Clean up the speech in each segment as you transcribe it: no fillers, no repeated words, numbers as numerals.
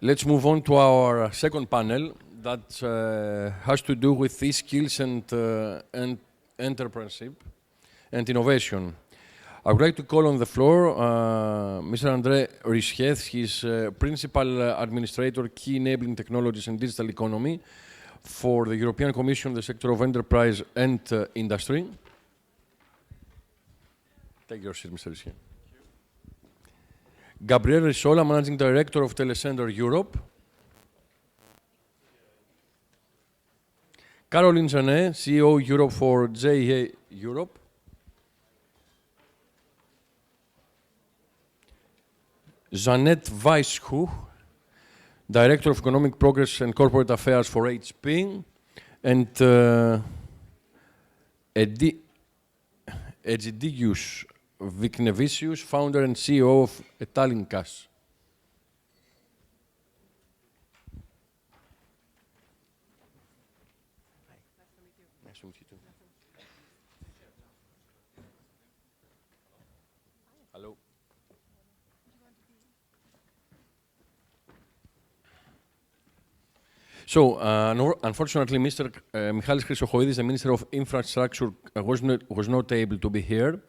let's move on to our second panel that has to do with e-skills and entrepreneurship and innovation. I would like to call on the floor Mr. André RICHIER. He's Principal Administrator, Key Enabling Technologies and Digital Economy for the European Commission, the sector of enterprise and industry. Take your seat, Mr. RICHIER. Gabriel RISSOLA, Managing Director of Telecentre Europe. Caroline Jeannette, CEO Europe for JEA Europe. Jeannette WEISSCHUH, Director of Economic Progress and Corporate Affairs for HP. And Egidijus BIKNEVICIUS, Founder and CEO of Etalinkas. Nice to meet you too. Hello. So, unfortunately, Mr. Michalis Chrysochoidis, the Minister of Infrastructure, was not able to be here.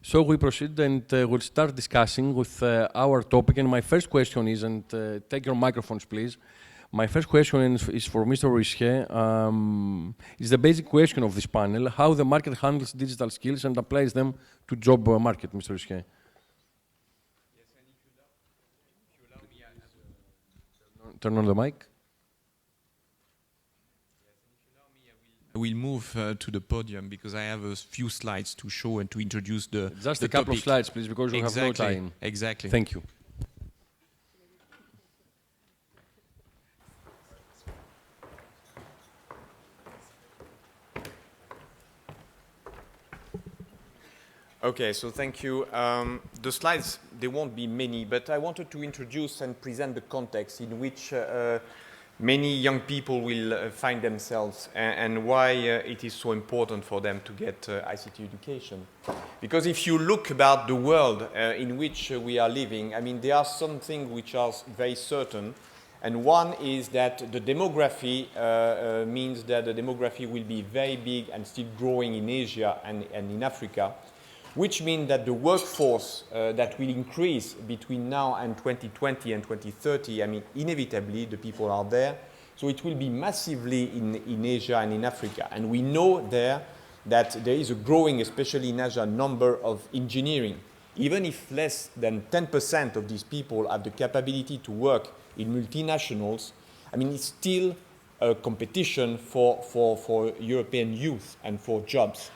So we proceed and we'll start discussing with our topic. And my first question is, and take your microphones, please. My first question is for Mr. RICHIER. It's the basic question of this panel: how the market handles digital skills and applies them to job market, Mr. RICHIER. Yes, and if you allow me, turn on the mic. I will move to the podium because I have a few slides to show and to introduce the Just a couple of slides, please, because we have no time. Exactly. Thank you. Okay, so thank you. The slides, they won't be many, but I wanted to introduce and present the context in which many young people will find themselves and why it is so important for them to get ICT education. Because if you look about the world in which we are living, I mean, there are some things which are very certain. And one is that the demography means that the demography will be very big and still growing in Asia and in Africa, which means that the workforce that will increase between now and 2020 and 2030, I mean, inevitably the people are there. So it will be massively in Asia and in Africa. And we know there that there is a growing, especially in Asia, number of engineering. Even if less than 10% of these people have the capability to work in multinationals, I mean, it's still a competition for European youth and for jobs.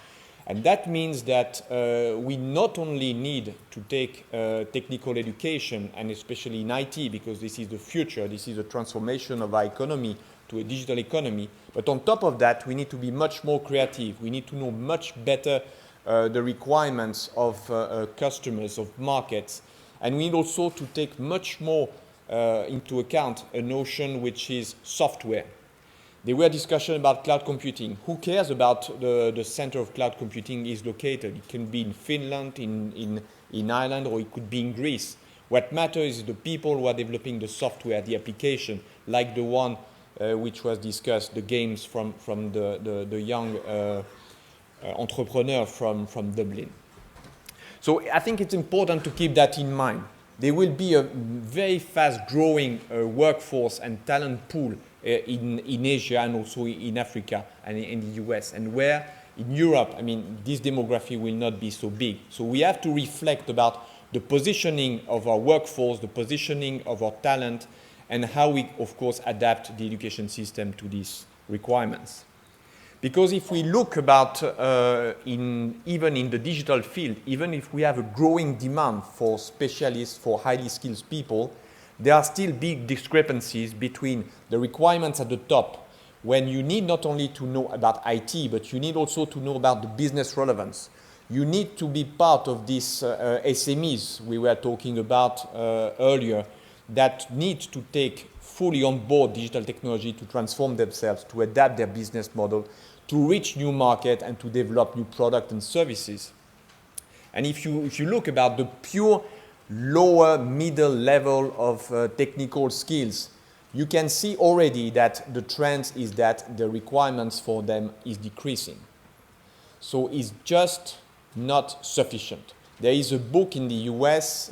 And that means that we not only need to take technical education, and especially in IT, because this is the future, this is a transformation of our economy to a digital economy, but on top of that, we need to be much more creative. We need to know much better the requirements of customers, of markets, and we need also to take much more into account a notion which is software. There were discussions about cloud computing. Who cares about the center of cloud computing is located? It can be in Finland, in Ireland, or it could be in Greece. What matters is the people who are developing the software, the application, like the one which was discussed, the games from the young entrepreneur from Dublin. So I think it's important to keep that in mind. There will be a very fast-growing workforce and talent pool in Asia and also in Africa and in the US, and where in Europe, I mean, this demography will not be so big. So we have to reflect about the positioning of our workforce, the positioning of our talent, and how we, of course, adapt the education system to these requirements. Because if we look about even in the digital field, even if we have a growing demand for specialists, for highly skilled people, there are still big discrepancies between the requirements at the top, when you need not only to know about IT, but you need also to know about the business relevance. You need to be part of these SMEs we were talking about earlier, that need to take fully on board digital technology to transform themselves, to adapt their business model, to reach new market and to develop new products and services. And if you look about the pure lower middle level of technical skills, you can see already that the trend is that the requirements for them is decreasing. So it's just not sufficient. There is a book in the US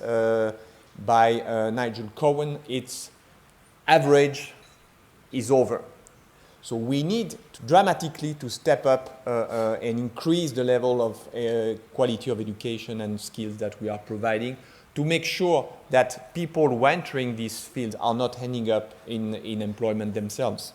by Nigel Cohen. It's Average is Over. So we need dramatically to step up and increase the level of quality of education and skills that we are providing to make sure that people who are entering these fields are not ending up in employment themselves.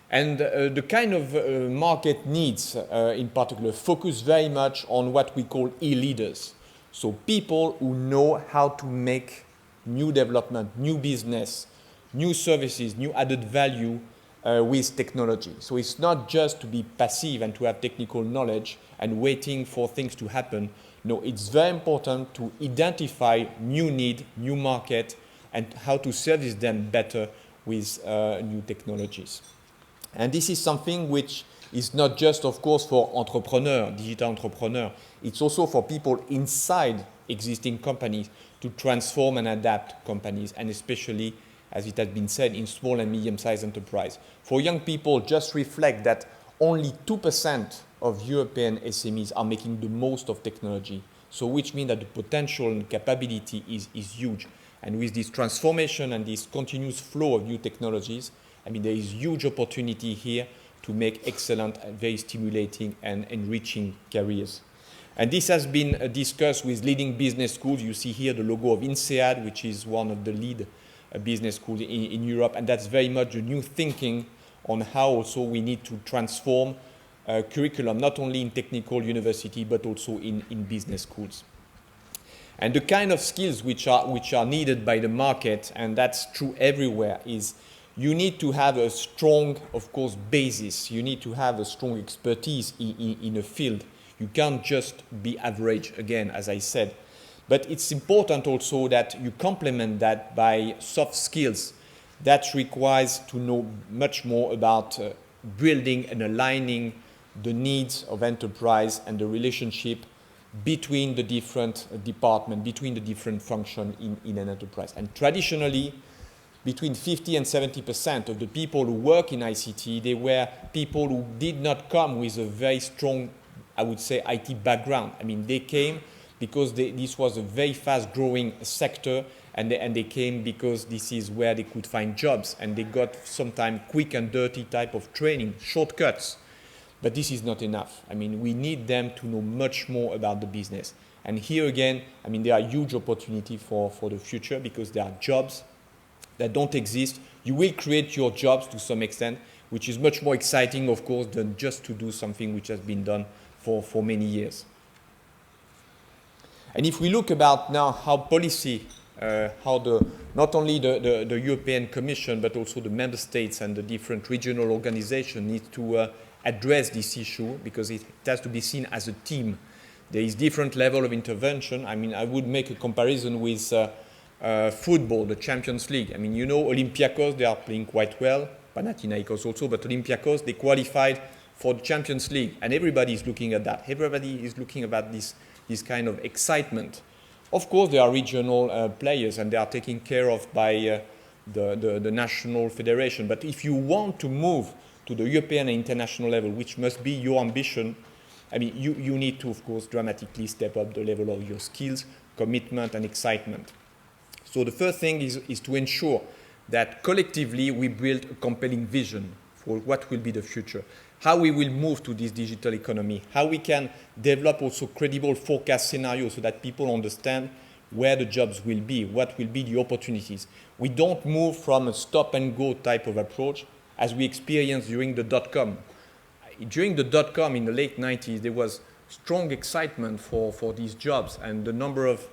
And the kind of market needs, in particular, focus very much on what we call e-leaders. So people who know how to make new development, new business, new services, new added value with technology. So it's not just to be passive and to have technical knowledge and waiting for things to happen. No, it's very important to identify new need, new market, and how to service them better with new technologies. And this is something which is not just, of course, for entrepreneurs, digital entrepreneurs. It's also for people inside existing companies to transform and adapt companies, and especially, as it has been said, in small and medium-sized enterprise. For young people, just reflect that only 2% of European SMEs are making the most of technology. So which means that the potential and capability is huge. And with this transformation and this continuous flow of new technologies, I mean, there is huge opportunity here to make excellent, very stimulating and enriching careers. And this has been discussed with leading business schools. You see here the logo of INSEAD, which is one of the lead business schools in Europe. And that's very much the new thinking on how also we need to transform curriculum, not only in technical university, but also in business schools. And the kind of skills which are needed by the market, and that's true everywhere, is you need to have a strong, of course, basis. You need to have a strong expertise in a field. You can't just be average, again, as I said. But it's important also that you complement that by soft skills. That requires to know much more about building and aligning the needs of enterprise and the relationship between the different departments, between the different functions in an enterprise. And traditionally, between 50 and 70% of the people who work in ICT, they were people who did not come with a very strong, I would say, IT background. I mean, they came because this was a very fast-growing sector, and they came because this is where they could find jobs, and they got sometimes quick and dirty type of training, shortcuts. But this is not enough. I mean, we need them to know much more about the business. And here again, I mean, there are huge opportunities for the future because there are jobs that don't exist. You will create your jobs to some extent, which is much more exciting, of course, than just to do something which has been done for many years. And if we look about now how policy, not only the European Commission, but also the member states and the different regional organizations need to address this issue, because it has to be seen as a team. There is different level of intervention. I mean, I would make a comparison with football, the Champions League. I mean, you know, Olympiacos, they are playing quite well. Panathinaikos also, but Olympiacos, they qualified for the Champions League, and everybody is looking at that. Everybody is looking about this kind of excitement. Of course, there are regional players, and they are taken care of by the national federation. But if you want to move to the European and international level, which must be your ambition, I mean, you need to, of course, dramatically step up the level of your skills, commitment, and excitement. So the first thing is to ensure that collectively we build a compelling vision for what will be the future, how we will move to this digital economy, how we can develop also credible forecast scenarios so that people understand where the jobs will be, what will be the opportunities. We don't move from a stop-and-go type of approach as we experienced during the dot-com. During the dot-com in the late 90s, there was strong excitement for these jobs, and the number of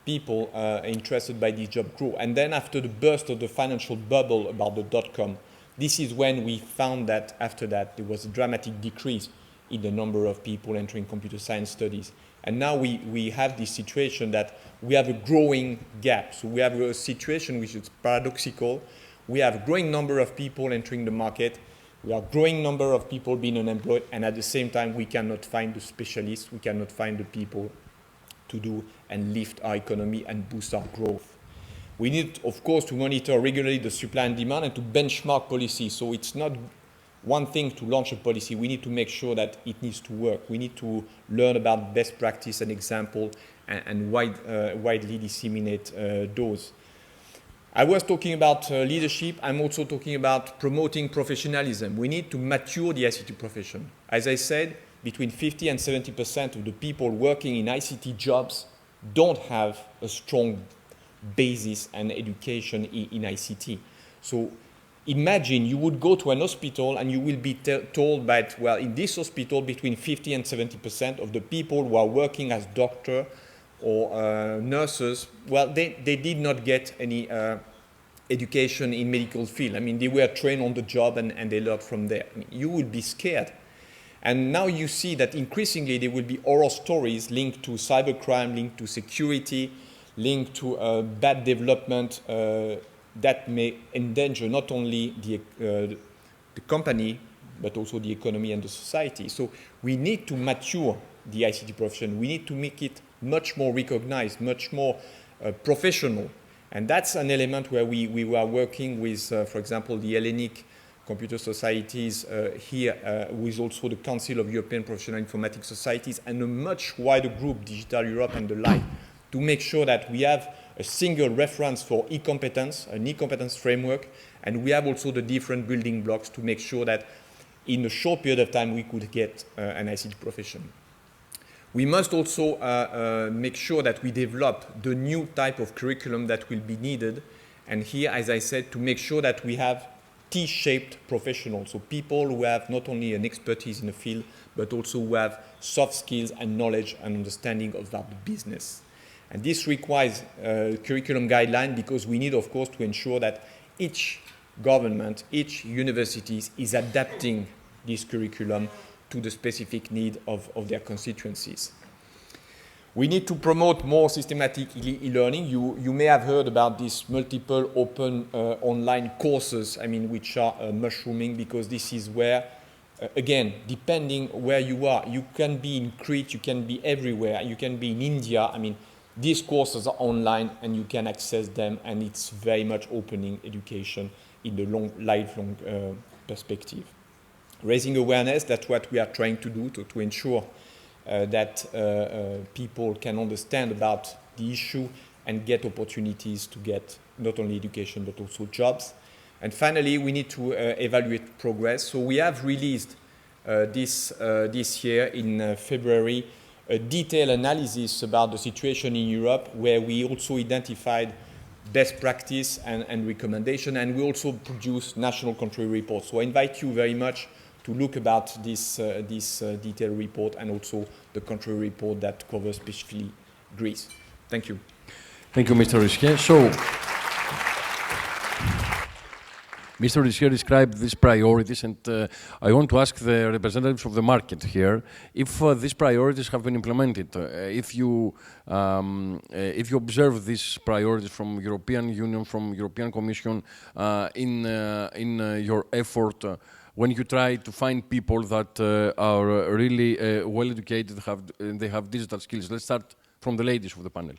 people interested by these jobs grew. And then after the burst of the financial bubble about the dot-com, this is when we found that after that there was a dramatic decrease in the number of people entering computer science studies. And now we have this situation that we have a growing gap. So we have a situation which is paradoxical. We have a growing number of people entering the market. We have a growing number of people being unemployed. And at the same time, we cannot find the specialists. We cannot find the people to do and lift our economy and boost our growth. We need, of course, to monitor regularly the supply and demand and to benchmark policy. So it's not one thing to launch a policy. We need to make sure that it needs to work. We need to learn about best practice and example and widely disseminate those. I was talking about leadership. I'm also talking about promoting professionalism. We need to mature the ICT profession. As I said, between 50 and 70% of the people working in ICT jobs don't have a strong basis and education in ICT. So imagine you would go to an hospital and you will be told that, well, in this hospital, between 50 and 70% of the people who are working as doctors or nurses, well, they did not get any education in medical field. I mean, they were trained on the job and they learned from there. I mean, you will be scared. And now you see that increasingly there will be horror stories linked to cybercrime, linked to security, linked to bad development that may endanger not only the company, but also the economy and the society. So we need to mature the ICT profession. We need to make it much more recognized, much more professional. And that's an element where we were working with, for example, the Hellenic Computer Societies here, with also the Council of European Professional Informatics Societies and a much wider group, Digital Europe and the like, to make sure that we have a single reference for e-competence, an e-competence framework, and we have also the different building blocks to make sure that in a short period of time we could get an ICT profession. We must also make sure that we develop the new type of curriculum that will be needed, and here, as I said, to make sure that we have T-shaped professionals, so people who have not only an expertise in the field, but also who have soft skills and knowledge and understanding of that business. And this requires curriculum guideline because we need, of course, to ensure that each government, each university is adapting this curriculum to the specific need of their constituencies. We need to promote more systematic e-learning. You may have heard about these multiple open online courses, I mean, which are mushrooming, because this is where, again, depending where you are, you can be in Crete, you can be everywhere, you can be in India. I mean, these courses are online and you can access them, and it's very much opening education in the lifelong perspective. Raising awareness, that's what we are trying to do to ensure that people can understand about the issue and get opportunities to get not only education but also jobs. And finally, we need to evaluate progress. So we have released this year in February a detailed analysis about the situation in Europe, where we also identified best practice and recommendation, and we also produced national country reports. So I invite you very much to look about this detailed report and also the country report that covers specifically Greece. Thank you. Thank you, Mr. RICHIER. So, Mr. RICHIER described these priorities, and I want to ask the representatives of the market here if these priorities have been implemented. If you observe these priorities from European Union, from European Commission, in your effort. When you try to find people that are really well educated, they have digital skills. Let's start from the ladies of the panel.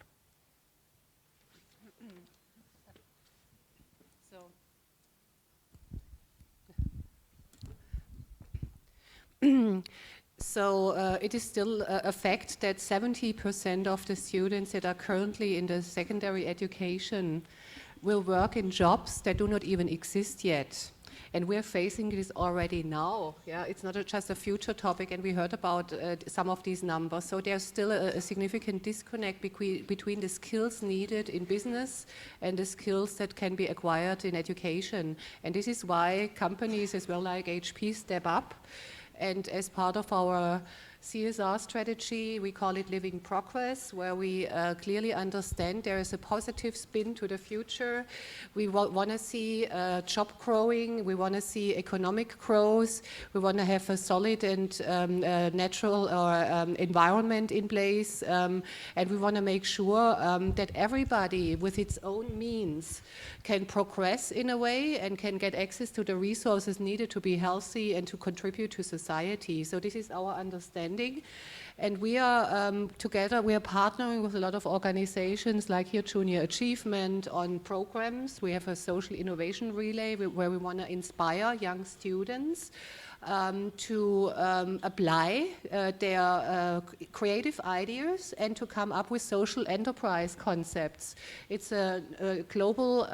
So it is still a fact that 70% of the students that are currently in the secondary education will work in jobs that do not even exist yet. And we're facing this already now. Yeah, it's not just a future topic, and we heard about some of these numbers. So there's still a significant disconnect between the skills needed in business and the skills that can be acquired in education. And this is why companies as well like HP step up. And as part of our CSR strategy, we call it Living Progress, where we clearly understand there is a positive spin to the future. We want to see job growing, we want to see economic growth, we want to have a solid and natural environment in place, and we want to make sure that everybody with its own means can progress in a way and can get access to the resources needed to be healthy and to contribute to society. So this is our understanding. understanding. And we are together, we are partnering with a lot of organizations like here Junior Achievement on programs. We have a social innovation relay where we want to inspire young students to apply their creative ideas and to come up with social enterprise concepts. It's a global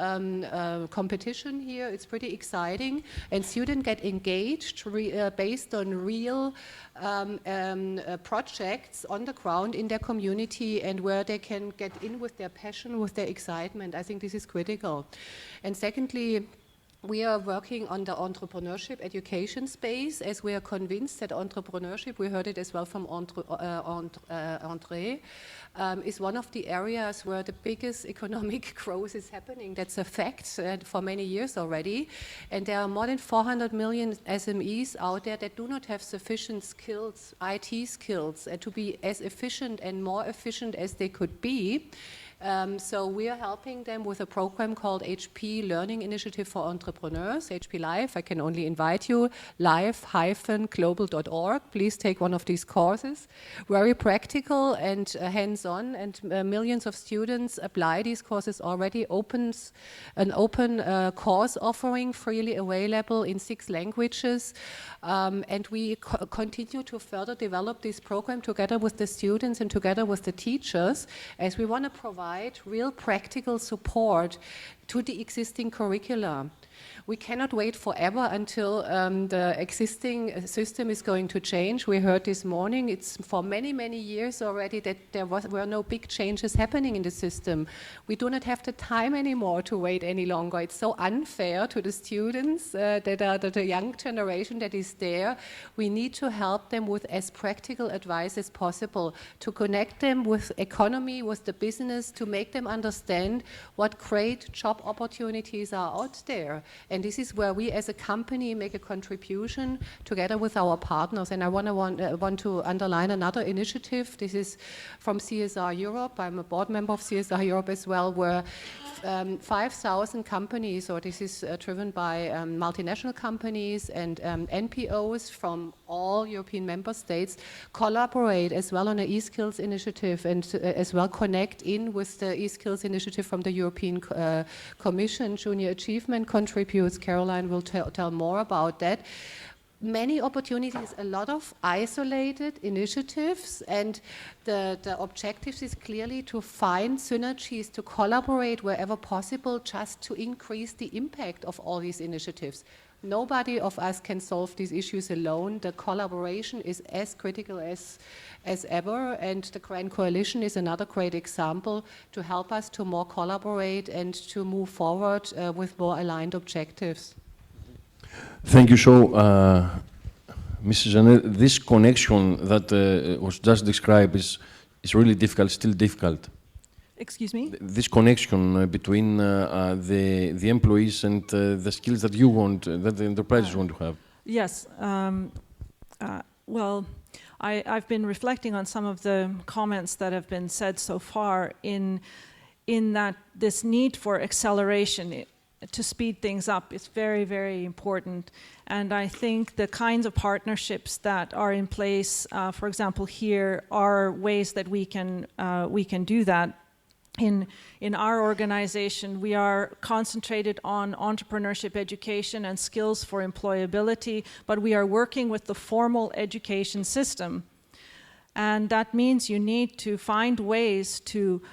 competition here. It's pretty exciting, and students get engaged based on real projects on the ground in their community and where they can get in with their passion, with their excitement. I think this is critical. And secondly, we are working on the entrepreneurship education space, as we are convinced that entrepreneurship, we heard it as well from André, is one of the areas where the biggest economic growth is happening. That's a fact for many years already. And there are more than 400 million SMEs out there that do not have sufficient skills, IT skills, to be as efficient and more efficient as they could be. So we are helping them with a program called HP Learning Initiative for Entrepreneurs, HP Live. I can only invite you, live-global.org. Please take one of these courses. Very practical and hands-on, and millions of students apply these courses already. Opens an open course offering, freely available in 6 languages. And we continue to further develop this program together with the students and together with the teachers, as we want to provide real practical support to the existing curricula. We cannot wait forever until the existing system is going to change. We heard this morning, it's for many, many years already that there were no big changes happening in the system. We do not have the time anymore to wait any longer. It's so unfair to the students that are the young generation that is there. We need to help them with as practical advice as possible, to connect them with economy, with the business, to make them understand what great job opportunities are out there. And this is where we as a company make a contribution together with our partners. And I want to underline another initiative. This is from CSR Europe. I'm a board member of CSR Europe as well, where 5,000 companies, or this is driven by multinational companies and NPOs from all European member states, collaborate as well on an e-skills initiative and as well connect in with the e-skills initiative from the European Commission. Junior Achievement contributes. Caroline will tell more about that. Many opportunities, a lot of isolated initiatives, and the objectives is clearly to find synergies, to collaborate wherever possible, just to increase the impact of all these initiatives. Nobody of us can solve these issues alone. The collaboration is as critical as ever, and the Grand Coalition is another great example to help us to more collaborate and to move forward with more aligned objectives. Thank you. So, Mrs. Jeannette, this connection that was just described is really difficult, still difficult. Excuse me? This connection between the employees and the skills that you want, that the enterprises want to have. Yes. Well, I've been reflecting on some of the comments that have been said so far in that this need for acceleration to speed things up is very, very important. And I think the kinds of partnerships that are in place, for example, here, are ways that we can do that. In our organization, we are concentrated on entrepreneurship education and skills for employability, but we are working with the formal education system. And that means you need to find ways to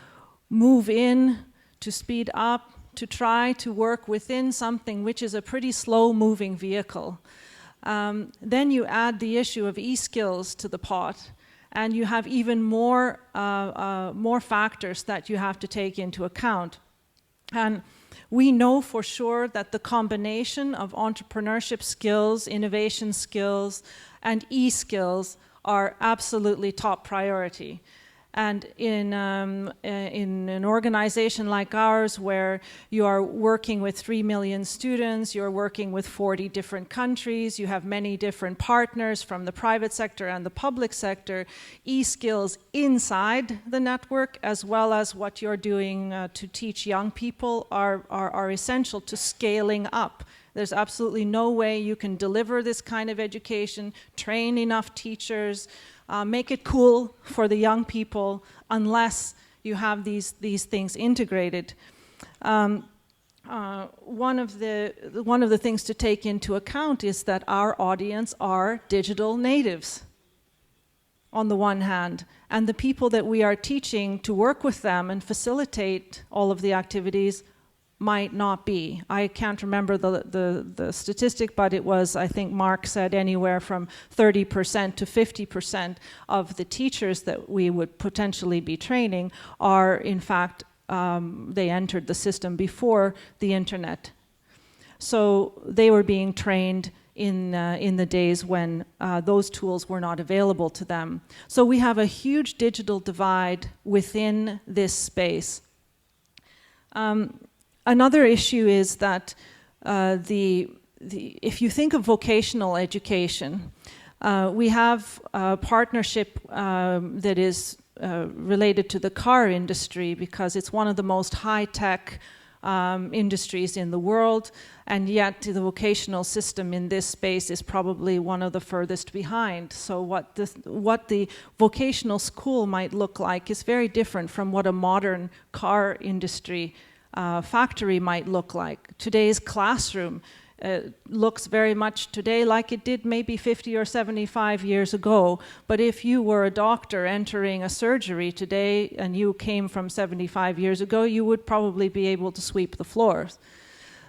move in, to speed up, to try to work within something which is a pretty slow-moving vehicle. Then you add the issue of e-skills to the pot, and you have even more factors that you have to take into account. And we know for sure that the combination of entrepreneurship skills, innovation skills, and e-skills are absolutely top priority. And in an organization like ours, where you are working with 3 million students, you're working with 40 different countries, you have many different partners from the private sector and the public sector, e-skills inside the network, as well as what you're doing to teach young people, are essential to scaling up There's absolutely no way you can deliver this kind of education, train enough teachers, make it cool for the young people unless you have these things integrated. One of the things to take into account is that our audience are digital natives, on the one hand, and the people that we are teaching to work with them and facilitate all of the activities might not be. I can't remember the statistic, but it was, I think Mark said, anywhere from 30% to 50% of the teachers that we would potentially be training are, in fact, they entered the system before the internet. So they were being trained in the days when those tools were not available to them. So we have a huge digital divide within this space. Another issue is that if you think of vocational education, we have a partnership that is related to the car industry because it's one of the most high-tech industries in the world, and yet the vocational system in this space is probably one of the furthest behind. So what the vocational school might look like is very different from what a modern car industry factory might look like. Today's classroom looks very much today like it did maybe 50 or 75 years ago. But if you were a doctor entering a surgery today and you came from 75 years ago, you would probably be able to sweep the floors.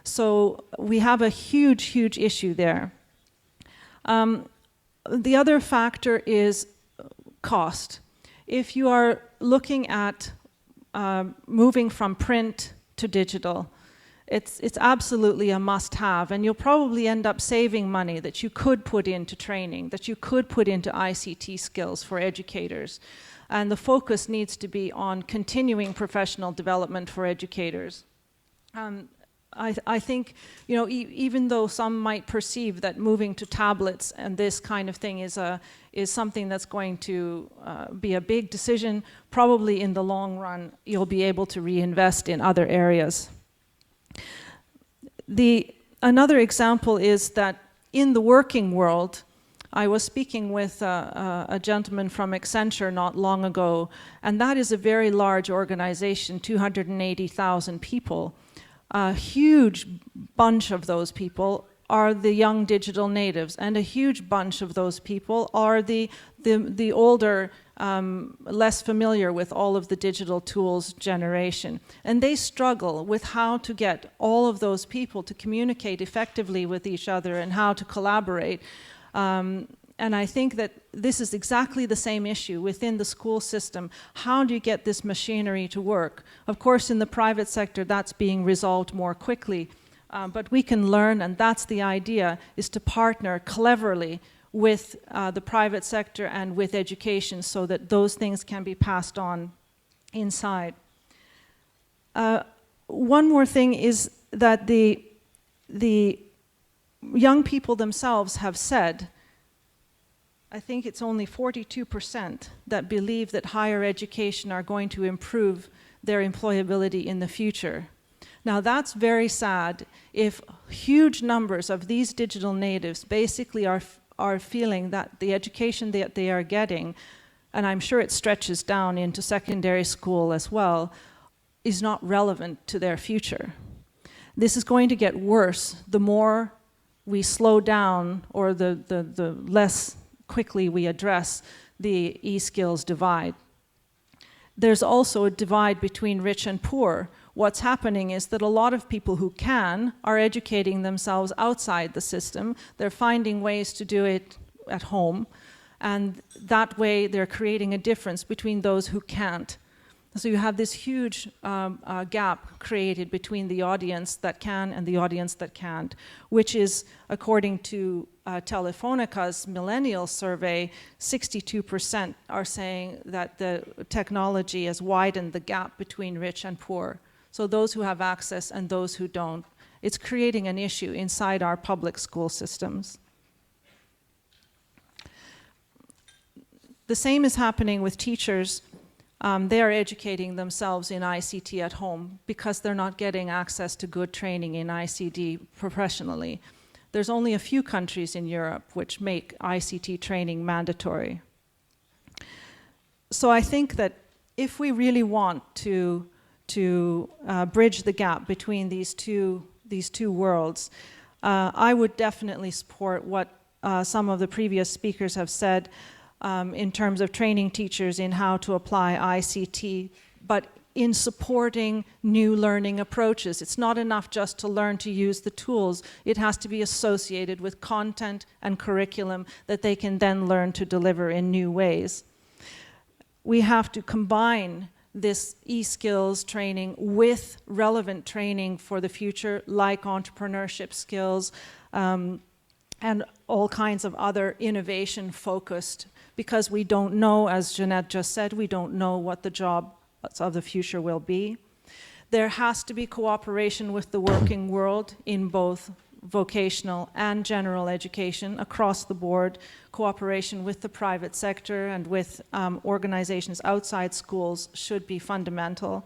So we have a huge, huge issue there. The other factor is cost. If you are looking at moving from print to digital, it's absolutely a must-have, and you'll probably end up saving money that you could put into training, that you could put into ICT skills for educators. And the focus needs to be on continuing professional development for educators. I think, you know, even though some might perceive that moving to tablets and this kind of thing is something that's going to be a big decision, probably in the long run you'll be able to reinvest in other areas. Another example is that in the working world, I was speaking with a gentleman from Accenture not long ago, and that is a very large organization, 280,000 people. A huge bunch of those people are the young digital natives, and a huge bunch of those people are the older, less familiar with all of the digital tools generation. And they struggle with how to get all of those people to communicate effectively with each other and how to collaborate. And I think that this is exactly the same issue within the school system. How do you get this machinery to work? Of course, in the private sector, that's being resolved more quickly. But we can learn, and that's the idea, is to partner cleverly with the private sector and with education so that those things can be passed on inside. One more thing is that the young people themselves have said, I think it's only 42% that believe that higher education are going to improve their employability in the future. Now that's very sad if huge numbers of these digital natives basically are feeling that the education that they are getting, and I'm sure it stretches down into secondary school as well, is not relevant to their future. This is going to get worse the more we slow down or the less quickly we address the e-skills divide. There's also a divide between rich and poor. What's happening is that a lot of people who can are educating themselves outside the system. They're finding ways to do it at home, and that way they're creating a difference between those who can't. So you have this huge gap created between the audience that can and the audience that can't, which is, according to Telecentre millennial survey, 62% are saying that the technology has widened the gap between rich and poor. So those who have access and those who don't. It's creating an issue inside our public school systems. The same is happening with teachers. they are educating themselves in ICT at home because they're not getting access to good training in ICT professionally. There's only a few countries in Europe which make ICT training mandatory. So I think that if we really want to bridge the gap between these two worlds, I would definitely support what some of the previous speakers have said in terms of training teachers in how to apply ICT, but in supporting new learning approaches. It's not enough just to learn to use the tools. It has to be associated with content and curriculum that they can then learn to deliver in new ways. We have to combine this e-skills training with relevant training for the future, like entrepreneurship skills and all kinds of other innovation-focused, because we don't know, as Jeannette just said, we don't know what the jobs of the future will be. There has to be cooperation with the working world in both vocational and general education across the board, cooperation with the private sector and with organizations outside schools should be fundamental.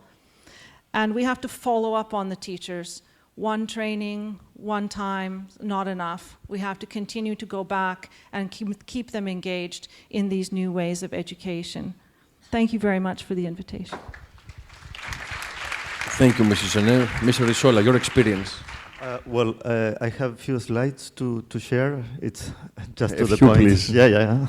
And we have to follow up on the teachers. One training, one time, not enough. We have to continue to go back and keep them engaged in these new ways of education. Thank you very much for the invitation. Thank you, Mrs. Jeannette. Mr. RISSOLA, your experience. I have a few slides to share. It's just A to the few, point. please. Yeah.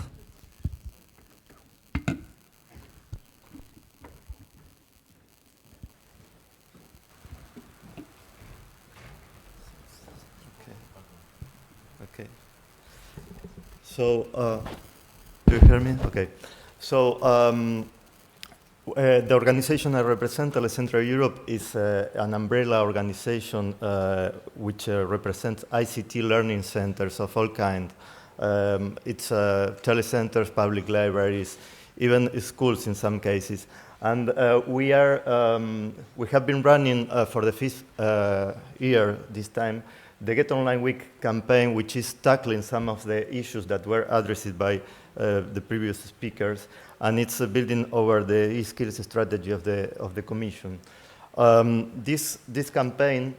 Okay. So, do you hear me? Okay. So, the organization I represent, Telecentre Europe, is an umbrella organization which represents ICT learning centers of all kinds. It's telecentres, public libraries, even schools in some cases. And we have been running for the 5th year this time the Get Online Week campaign, which is tackling some of the issues that were addressed by the previous speakers, and it's building over the e-skills strategy of the Commission. This campaign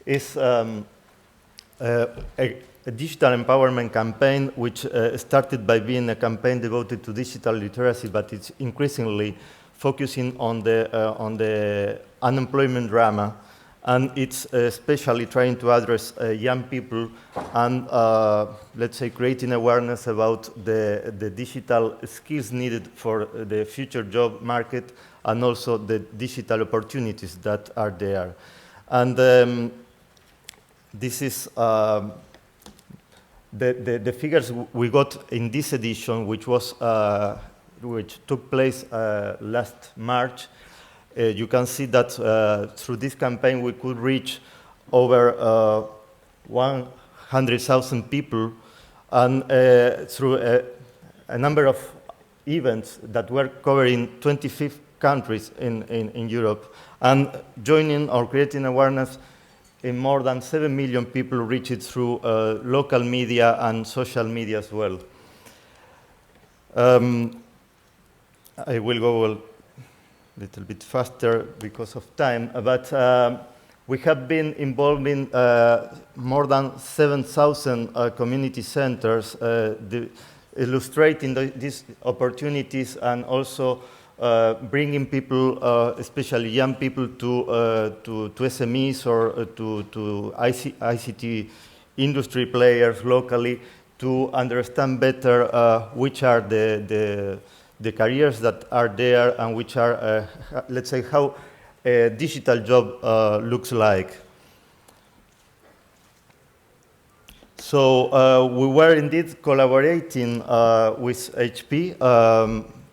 is a digital empowerment campaign which started by being a campaign devoted to digital literacy, but it's increasingly focusing on the unemployment drama, and it's especially trying to address young people and, let's say, creating awareness about the digital skills needed for the future job market and also the digital opportunities that are there. And this is the figures we got in this edition, which took place last March. You can see that through this campaign we could reach over 100,000 people, and through a number of events that were covering 25 countries in Europe, and joining or creating awareness in more than 7 million people reached through local media and social media as well. I will go a little bit faster because of time, but we have been involved in more than 7,000 community centers, illustrating these opportunities and also bringing people, especially young people, to SMEs or to ICT industry players locally to understand better which are the careers that are there and which are, let's say, how a digital job looks like. So we were indeed collaborating with HP,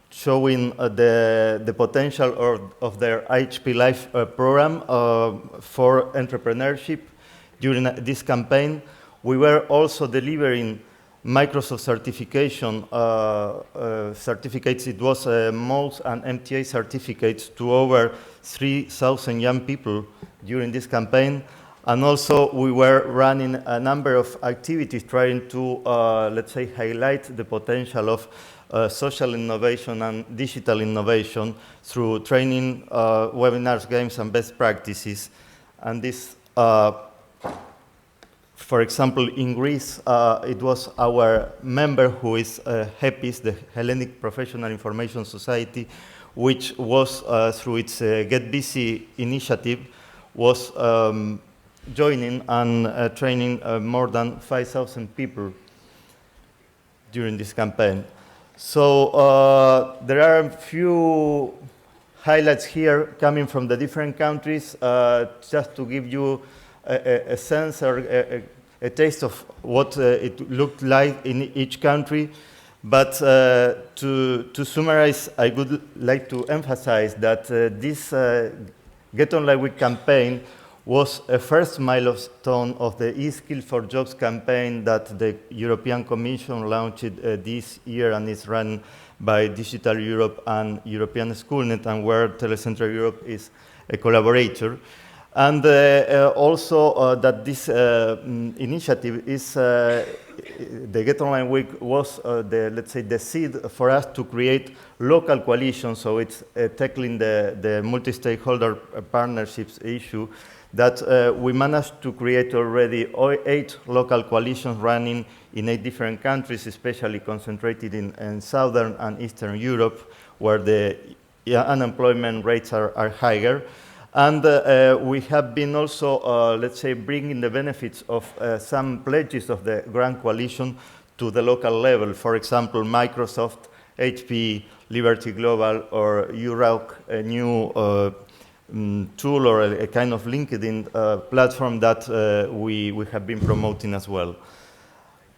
showing the potential of their HP Life program for entrepreneurship during this campaign. We were also delivering Microsoft certification certificates. It was MOS and MTA certificates to over 3,000 young people during this campaign. And also, we were running a number of activities trying to, let's say, highlight the potential of social innovation and digital innovation through training, webinars, games, and best practices. And this, for example, in Greece, it was our member who is HEPIS, the Hellenic Professional Information Society, which was, through its Get Busy initiative, was joining and training more than 5,000 people during this campaign. So there are a few highlights here coming from the different countries, just to give you a sense or a taste of what it looked like in each country. But to summarize, I would like to emphasize that this Get Online Week campaign was a first milestone of the eSkill for Jobs campaign that the European Commission launched this year and is run by Digital Europe and European Schoolnet, and where Telecentre Europe is a collaborator. And also that this initiative is, the Get Online Week was, let's say, the seed for us to create local coalitions. So it's tackling the multi-stakeholder partnerships issue that we managed to create already 8 local coalitions running in 8 different countries, especially concentrated in Southern and Eastern Europe, where the unemployment rates are higher. And we have been also, let's say, bringing the benefits of some pledges of the Grand Coalition to the local level. For example, Microsoft, HP, Liberty Global, or UROC, a new tool or a kind of LinkedIn platform that we have been promoting as well.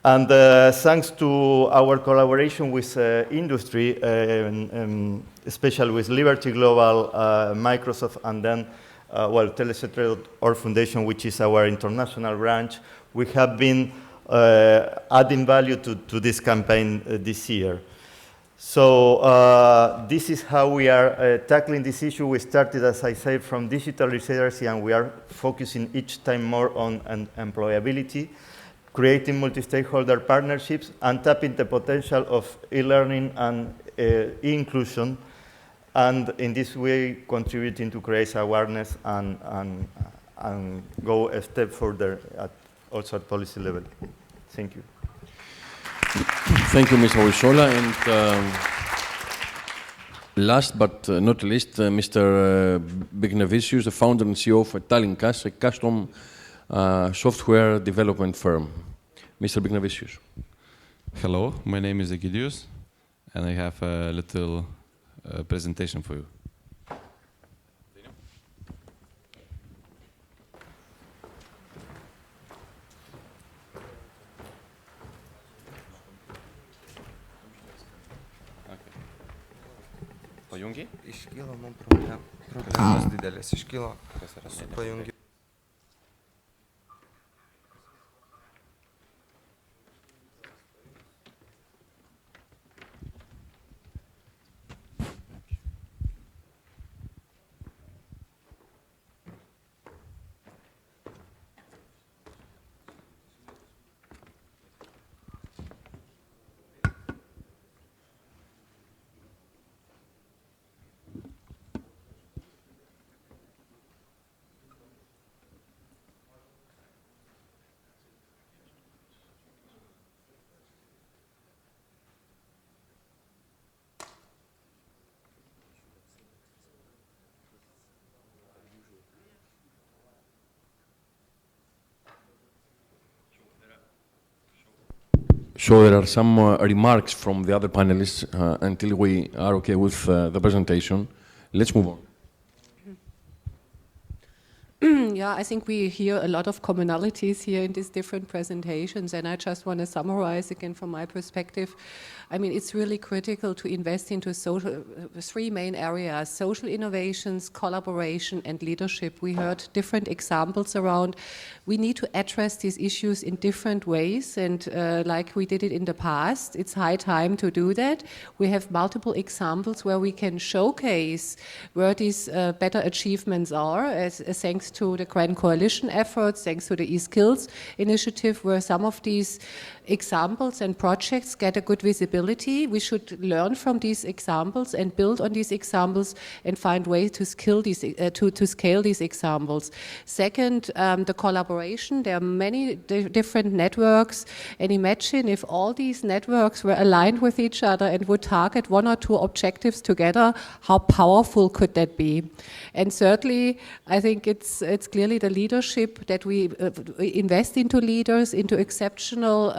And thanks to our collaboration with industry, especially with Liberty Global, Microsoft, and then, well, Telecentre Foundation, which is our international branch, we have been adding value to this campaign this year. So this is how we are tackling this issue. We started, as I said, from digital literacy, and we are focusing each time more on employability, creating multi-stakeholder partnerships, and tapping the potential of e-learning and e-inclusion, and in this way contributing to create awareness and go a step further also at policy level. Thank you. Thank you, Mr. RISSOLA. And last but not least, Mr. BIKNEVICIUS, the founder and CEO of Etalinkas, a custom software development firm. Mr. BIKNEVICIUS. Hello, my name is Egidijus, and I have a little presentation for you. Pajungi? Iškyla man problemos didelės, iškyla su pajungi. So there are some remarks from the other panelists until we are okay with the presentation. Let's move on. Yeah, I think we hear a lot of commonalities here in these different presentations, and I just want to summarize again from my perspective. I mean, it's really critical to invest into three main areas: social innovations, collaboration, and leadership. We heard different examples around. We need to address these issues in different ways, and like we did it in the past, it's high time to do that. We have multiple examples where we can showcase where these better achievements are, as thanks to the Grand Coalition efforts, thanks to the eSkills initiative, where some of these examples and projects get a good visibility. We should learn from these examples and build on these examples and find ways to scale these examples. Second, the collaboration. There are many different networks, and imagine if all these networks were aligned with each other and would target one or two objectives together, how powerful could that be? And thirdly, I think it's clearly the leadership that we invest into leaders, into exceptional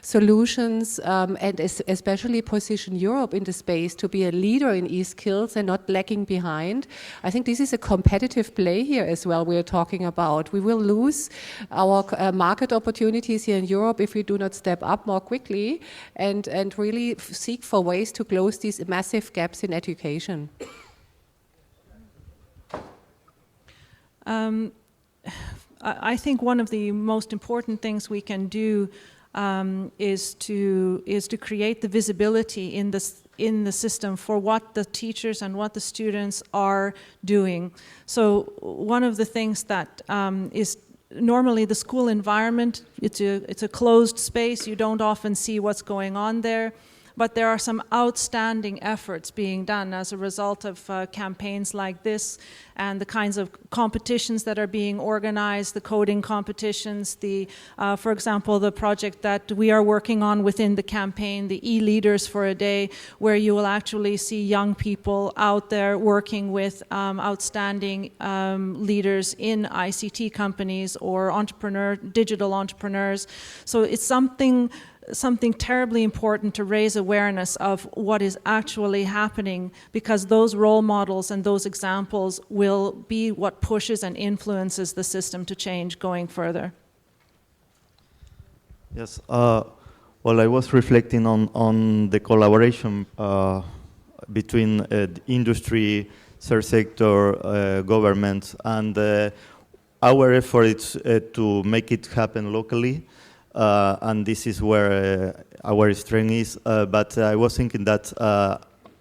solutions, and especially position Europe in the space to be a leader in e-skills and not lagging behind. I think this is a competitive play here as well we are talking about. We will lose our market opportunities here in Europe if we do not step up more quickly and really seek for ways to close these massive gaps in education. I think one of the most important things we can do is to create the visibility in the system for what the teachers and what the students are doing. So one of the things that is normally the school environment, it's a closed space. You don't often see what's going on there. But there are some outstanding efforts being done as a result of campaigns like this and the kinds of competitions that are being organized, the coding competitions, for example, the project that we are working on within the campaign, the e-leaders for a day, where you will actually see young people out there working with outstanding leaders in ICT companies or digital entrepreneurs. So it's something terribly important to raise awareness of what is actually happening, because those role models and those examples will be what pushes and influences the system to change going further. Yes, well, I was reflecting on the collaboration between industry, third sector, government, and our effort is to make it happen locally. And this is where our strength is. But I was thinking that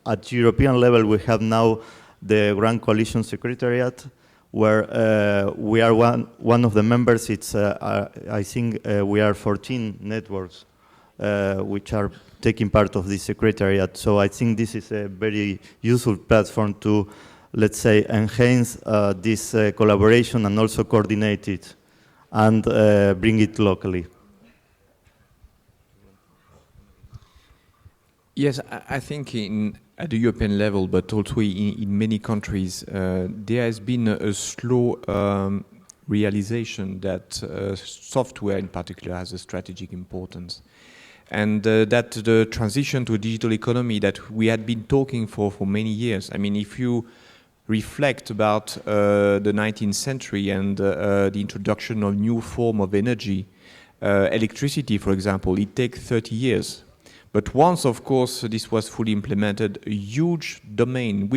at European level, we have now the Grand Coalition Secretariat, where we are one of the members. It's I think we are 14 networks which are taking part of this secretariat. So I think this is a very useful platform to, let's say, enhance this collaboration and also coordinate it and bring it locally. Yes, I think at the European level, but also in many countries, there has been a slow realization that software in particular has a strategic importance. And that the transition to a digital economy that we had been talking for many years. I mean, if you reflect about the 19th century and the introduction of new form of energy, electricity, for example, it takes 30 years. But once, of course, this was fully implemented, a huge domain,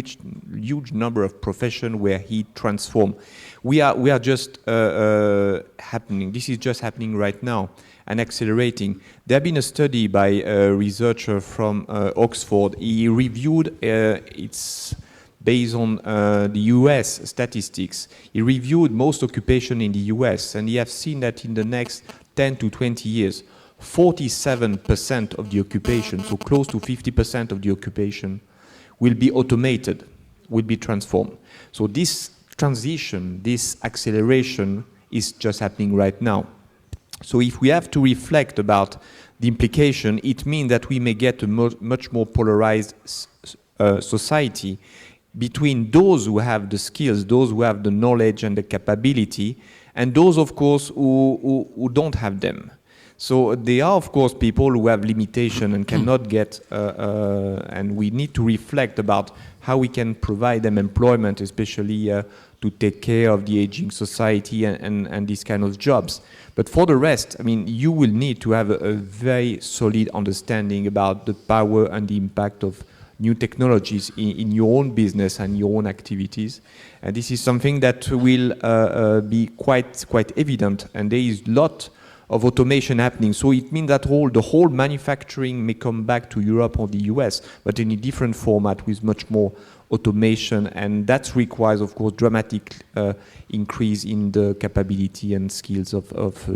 huge number of professions were heat transformed. We are just happening. This is just happening right now and accelerating. There have been a study by a researcher from Oxford. He reviewed it's based on the US statistics. He reviewed most occupation in the US, and he has seen that in the next 10 to 20 years, 47% of the occupation, so close to 50% of the occupation, will be automated, will be transformed. So this transition, this acceleration is just happening right now. So if we have to reflect about the implication, it means that we may get a much more polarized society between those who have the skills, those who have the knowledge and the capability, and those, of course, who don't have them. So there are, of course, people who have limitation and cannot get, and we need to reflect about how we can provide them employment, especially to take care of the aging society and these kind of jobs. But for the rest, I mean, you will need to have a very solid understanding about the power and the impact of new technologies in your own business and your own activities. And this is something that will be quite evident, and there is a lot of automation happening. So it means that the whole manufacturing may come back to Europe or the US, but in a different format with much more automation, and that requires, of course, dramatic increase in the capability and skills of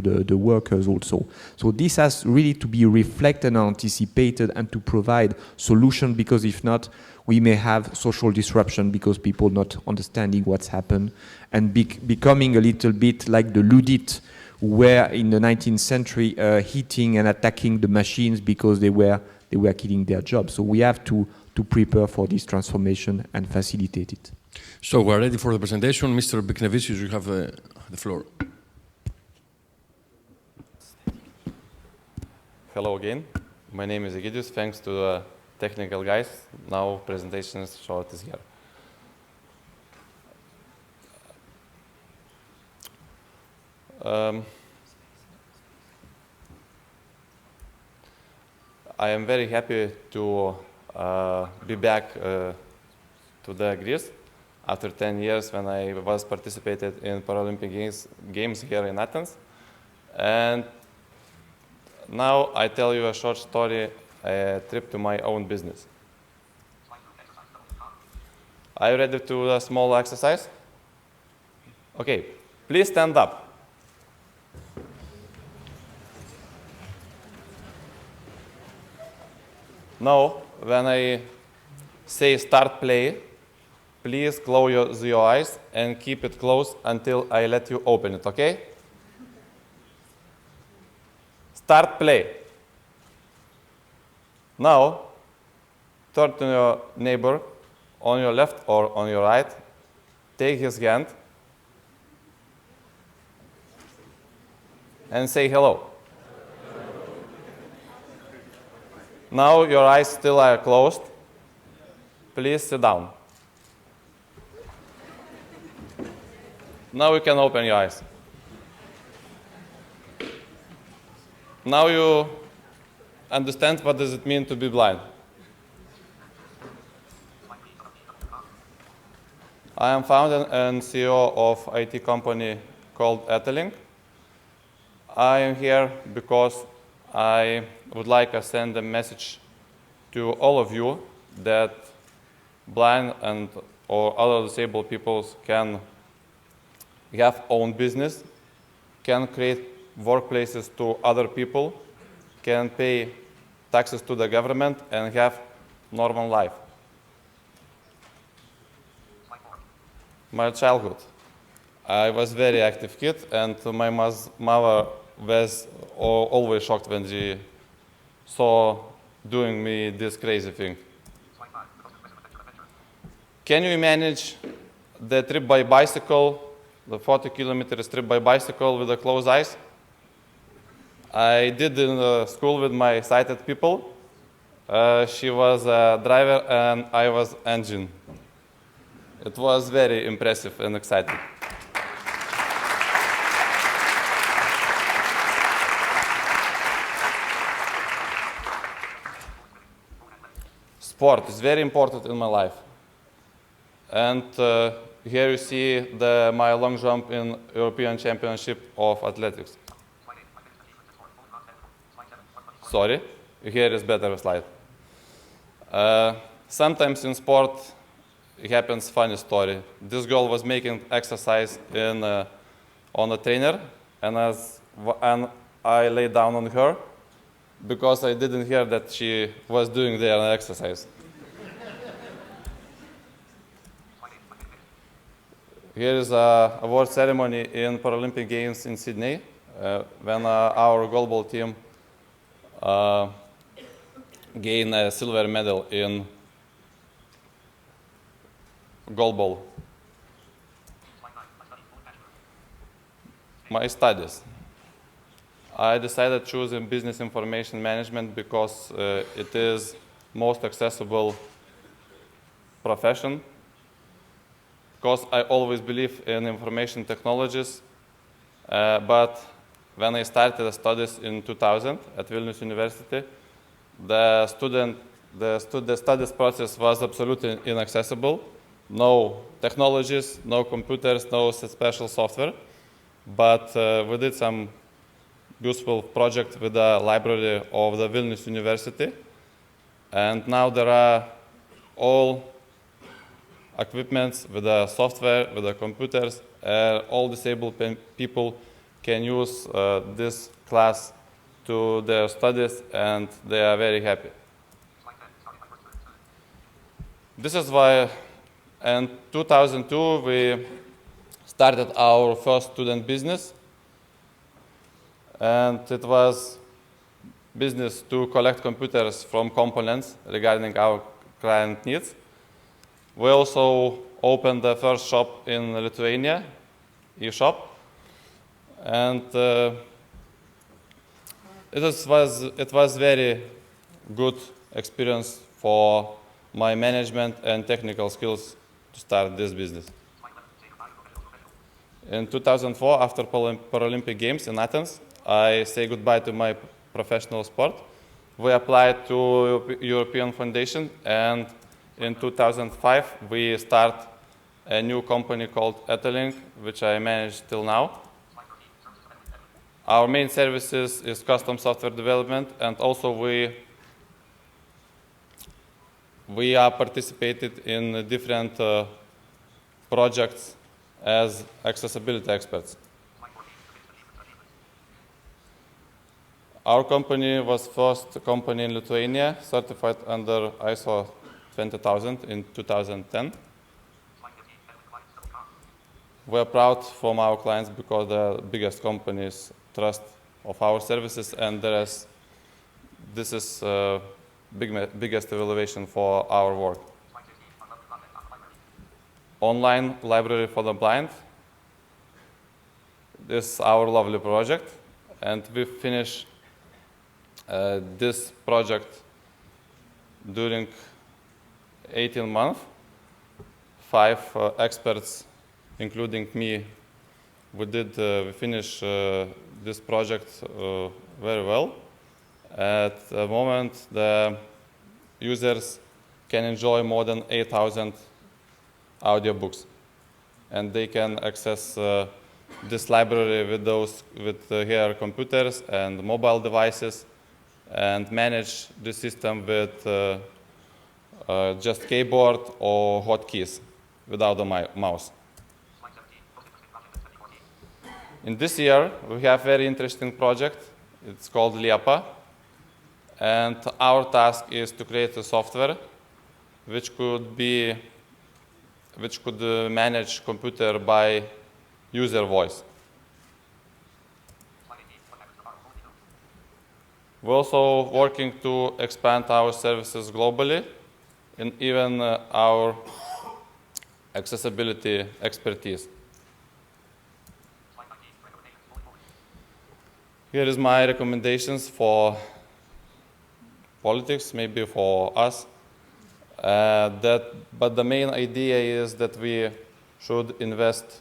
the workers also. So this has really to be reflected and anticipated and to provide solutions, because if not, we may have social disruption because people not understanding what's happened and becoming a little bit like the Luddites, who were in the 19th century hitting and attacking the machines because they were killing their jobs. So we have to prepare for this transformation and facilitate it. So we're ready for the presentation. Mr. BIKNEVICIUS, you have the floor. Hello again. My name is Egidijus. Thanks to the technical guys. Now presentation is short is here. I am very happy to be back to the Greece after 10 years when I was participated in Paralympic Games here in Athens. And now I tell you a short story, a trip to my own business. Are you ready to do a small exercise? Okay, please stand up. Now, when I say start play, please close your eyes and keep it closed until I let you open it, okay? Start play. Now, turn to your neighbor on your left or on your right, take his hand and say hello. Now your eyes still are closed. Please sit down. Now you can open your eyes. Now you understand what does it mean to be blind. I am founder and CEO of IT company called Etalinkas. I am here because I would like to send a message to all of you that blind and or other disabled people can have own business, can create workplaces to other people, can pay taxes to the government and have normal life. My childhood. I was a very active kid, and my mother was always shocked when she saw doing me this crazy thing. Can you manage the trip by bicycle, the 40 kilometers trip by bicycle with the closed eyes? I did in school with my sighted people. She was a driver and I was engine. It was very impressive and exciting. Sport is very important in my life. And here you see my long jump in European Championship of Athletics. Sorry, here is better slide. Sometimes in sport it happens funny story. This girl was making exercise on a trainer, and I lay down on her because I didn't hear that she was doing there an exercise. Here is an award ceremony in Paralympic Games in Sydney, when our global team gained a silver medal in goalball. My studies. I decided choosing business information management because it is most accessible profession. Because I always believe in information technologies, but when I started the studies in 2000 at Vilnius University, the studies process was absolutely inaccessible. No technologies, no computers, no special software. But we did some useful project with the library of the Vilnius University. And now there are all equipments with the software, with the computers. All disabled people can use this class to their studies, and they are very happy. This is why in 2002 we started our first student business, and it was business to collect computers from components regarding our client needs. We also opened the first shop in Lithuania, e-shop, and it was very good experience for my management and technical skills to start this business. In 2004, after Paralympic Games in Athens, I say goodbye to my professional sport. We applied to European Foundation, and in 2005 we start a new company called Etalinkas, which I manage till now. Our main services is custom software development, and also we are participated in different projects as accessibility experts. Our company was first company in Lithuania certified under ISO 20000 in 2010. We are proud from our clients because the biggest companies trust of our services, and this is biggest evaluation for our work. Online library for the blind. This is our lovely project, and we finish this project during 18 months. 5 experts, including me, we finished this project very well. At the moment, the users can enjoy more than 8,000 audiobooks, and they can access this library with here computers and mobile devices, and manage the system with just keyboard or hotkeys without a mouse. In this year, we have a very interesting project. It's called Liepa, and our task is to create a software which could manage computer by user voice. We're also working to expand our services globally, and even our accessibility expertise. Here is my recommendations for politics, maybe for us. But the main idea is that we should invest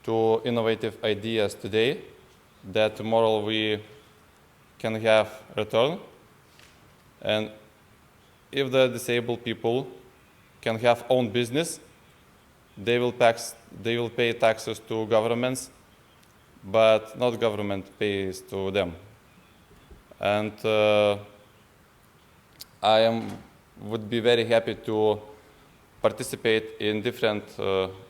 to innovative ideas today, that tomorrow we can have return. And if the disabled people can have own business, they will pay taxes to governments, but not government pays to them. And would be very happy to participate in different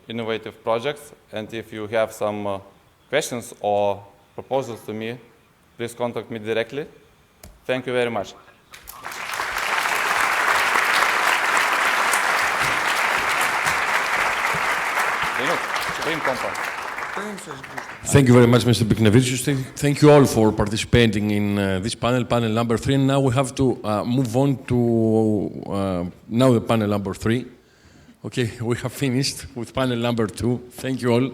innovative projects. And if you have some questions or proposals to me, please contact me directly. Thank you very much. Thank you very much, Mr. BIKNEVICIUS. Thank you all for participating in this panel, panel number 3. And now we have to move on to now the panel number 3. Okay, we have finished with panel number 2. Thank you all.